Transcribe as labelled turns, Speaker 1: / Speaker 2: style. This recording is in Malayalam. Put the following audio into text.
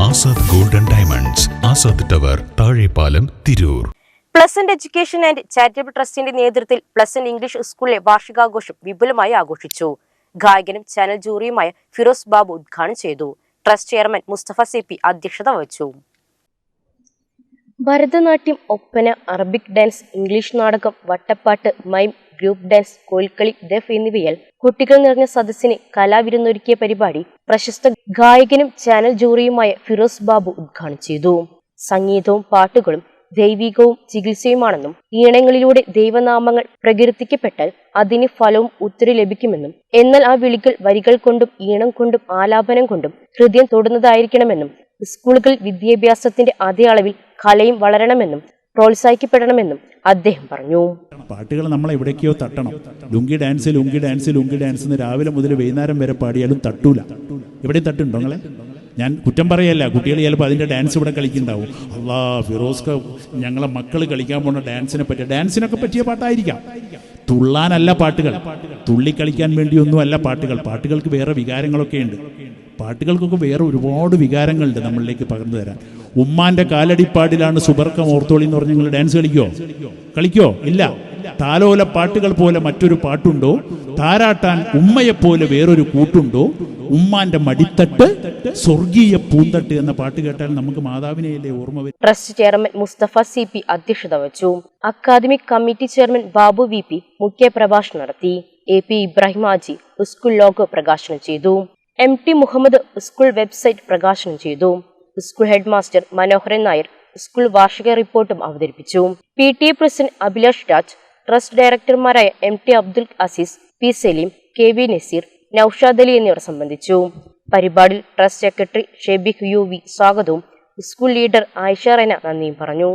Speaker 1: Azad golden diamonds, Azad tower, Thazhepalam, Tirur.
Speaker 2: Pleasant education and charitable ട്രസ്റ്റിന്റെ നേതൃത്വത്തിൽ പ്ലസന്റ് ഇംഗ്ലീഷ് സ്കൂളിലെ വാർഷികാഘോഷം വിപുലമായി ആഘോഷിച്ചു. ഗായകനും ചാനൽ ജൂറിയുമായ ഫിറോസ് ബാബു ഉദ്ഘാടനം ചെയ്തു. ട്രസ്റ്റ് ചെയർമാൻ മുസ്തഫ CP അധ്യക്ഷത വഹിച്ചു. Bharatanatyam, Oppana, Arabic dance, English നാടകം, വട്ടപ്പാട്ട്, മൈം, ഗ്രൂപ്പ് ഡാൻസ്, കോൽക്കളി, ദഫ് എന്നിവയാൽ കുട്ടികൾ നിറഞ്ഞ സദസ്സിന് കലാവിരുന്നൊരുക്കിയ പരിപാടി പ്രശസ്ത ഗായകനും ചാനൽ ജൂറിയുമായ ഫിറോസ് ബാബു ഉദ്ഘാടനം ചെയ്തു. സംഗീതവും പാട്ടുകളും ദൈവികവും ചികിത്സയുമാണെന്നും ഈണങ്ങളിലൂടെ ദൈവനാമങ്ങൾ പ്രകീർത്തിക്കപ്പെട്ടാൽ അതിന് ഫലവും ഉത്തരം ലഭിക്കുമെന്നും, എന്നാൽ ആ വിളികൾ വരികൾ കൊണ്ടും ഈണം കൊണ്ടും ആലാപനം കൊണ്ടും ഹൃദയം തൊടുന്നതായിരിക്കണമെന്നും, സ്കൂളുകളിൽ വിദ്യാഭ്യാസത്തിന്റെ അതേ അളവിൽ കലയും വളരണമെന്നും പ്രോത്സാഹിക്കപ്പെടണമെന്നും അദ്ദേഹം പറഞ്ഞു.
Speaker 3: പാട്ടുകൾ നമ്മളെ എവിടേക്കോ തട്ടണം. Lungi dance lungi dance lungi dance എന്ന് രാവിലെ മുതൽ വൈകുന്നേരം വരെ പാടിയാലും തട്ടൂല. എവിടെയും തട്ടുണ്ടോ നിങ്ങളെ? ഞാൻ കുറ്റം പറയല്ല, കുട്ടികൾ ചിലപ്പോൾ അതിൻ്റെ ഡാൻസ് ഇവിടെ കളിക്കുന്നുണ്ടാവും. അള്ളാ, ഫിറോസ്ക ഞങ്ങളെ മക്കൾ കളിക്കാൻ പോകുന്ന ഡാൻസിനൊക്കെ പറ്റിയ പാട്ടായിരിക്കാം. തുള്ളാനല്ല പാട്ടുകൾ, തുള്ളിക്കളിക്കാൻ വേണ്ടിയൊന്നും അല്ല പാട്ടുകൾ. പാട്ടുകൾക്ക് വേറെ വികാരങ്ങളൊക്കെ ഉണ്ട്. പാട്ടുകൾക്കൊക്കെ വേറെ ഒരുപാട് വികാരങ്ങളുണ്ട് നമ്മളിലേക്ക് പകർന്നു തരാൻ. ഉമ്മാന്റെ കാലടിപ്പാടിലാണ് സുബർക്കം ഓർത്തോളി എന്ന് പറഞ്ഞ് നിങ്ങൾ ഡാൻസ് കളിക്കോ? ഇല്ല. താലോല പാട്ടുകൾ പോലെ മറ്റൊരു പാട്ടുണ്ടോ? താരാട്ടാൻ ഉമ്മയെപ്പോലെ വേറൊരു കൂട്ടുണ്ടോ? ഉമ്മാന്റെ മടിത്തട്ട് സ്വർഗീയ പൂന്തട്ട് എന്ന പാട്ട് കേട്ടാൽ നമുക്ക് മാതാവിനെയല്ലേ ഓർമ്മ വരും.
Speaker 2: ട്രസ്റ്റ് ചെയർമാൻ മുസ്തഫ CP അധ്യക്ഷത വഹിച്ചു. Academic committee chairman Babu VP മുഖ്യ പ്രഭാഷണം നടത്തി. AP Ibrahim Haji school logo പ്രകാശനം ചെയ്തു. MT മുഹമ്മദ് സ്കൂൾ വെബ്സൈറ്റ് പ്രകാശനം ചെയ്തു. School head master Manoharan Nair school വാർഷിക റിപ്പോർട്ടും അവതരിപ്പിച്ചു. PTA president Abhilash Raj, trust ഡയറക്ടർമാരായ MT Abdul Aziz, P Salim, KV Nazeer, Naushad Ali എന്നിവർ സംബന്ധിച്ചു. പരിപാടിയിൽ ട്രസ്റ്റ് സെക്രട്ടറി ഷെബിഹ് UV സ്വാഗതവും സ്കൂൾ ലീഡർ ആയിഷ റെന നന്ദിയും പറഞ്ഞു.